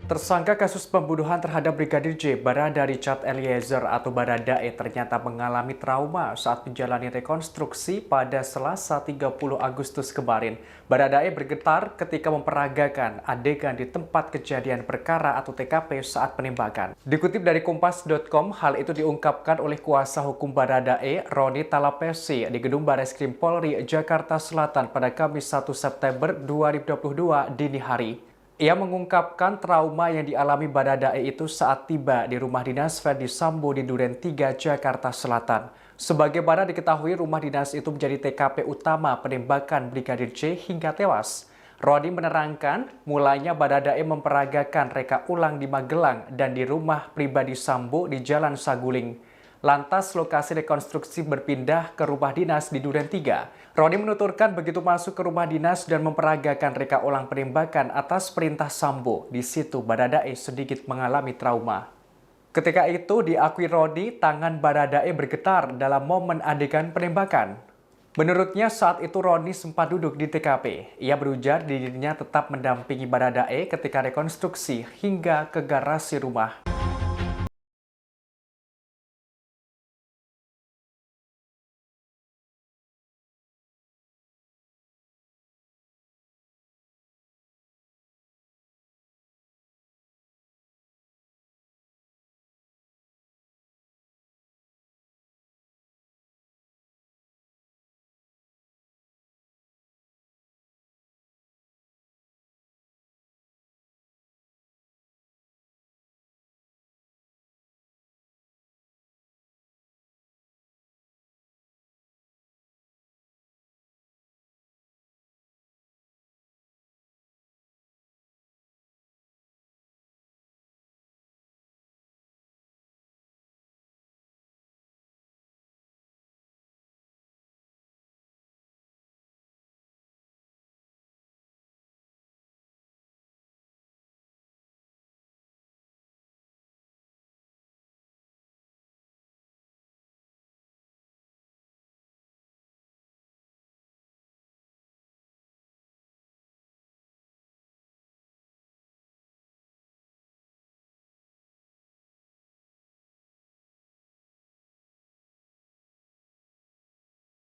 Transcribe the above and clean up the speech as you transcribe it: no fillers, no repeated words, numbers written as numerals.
Tersangka kasus pembunuhan terhadap Brigadir J, Barada Richard Eliezer atau Baradae ternyata mengalami trauma saat menjalani rekonstruksi pada Selasa 30 Agustus kemarin. Baradae bergetar ketika memperagakan adegan di tempat kejadian perkara atau TKP saat penembakan. Dikutip dari Kompas.com, hal itu diungkapkan oleh kuasa hukum Baradae, Roni Talapesi, di Gedung Bareskrim Polri, Jakarta Selatan pada Kamis 1 September 2022 dini hari. Ia mengungkapkan trauma yang dialami Baradae itu saat tiba di rumah dinas Ferdi Sambo di Duren 3, Jakarta Selatan. Sebagaimana diketahui, rumah dinas itu menjadi TKP utama penembakan Brigadir J hingga tewas. Roni menerangkan, mulanya Baradae memperagakan reka ulang di Magelang dan di rumah pribadi Sambo di Jalan Saguling. Lantas lokasi rekonstruksi berpindah ke rumah dinas di Duren 3. Roni menuturkan begitu masuk ke rumah dinas dan memperagakan reka ulang penembakan atas perintah Sambo. Di situ Baradae sedikit mengalami trauma. Ketika itu diakui Roni, tangan Baradae bergetar dalam momen adegan penembakan. Menurutnya saat itu Roni sempat duduk di TKP. Ia berujar dirinya tetap mendampingi Baradae ketika rekonstruksi hingga ke garasi rumah.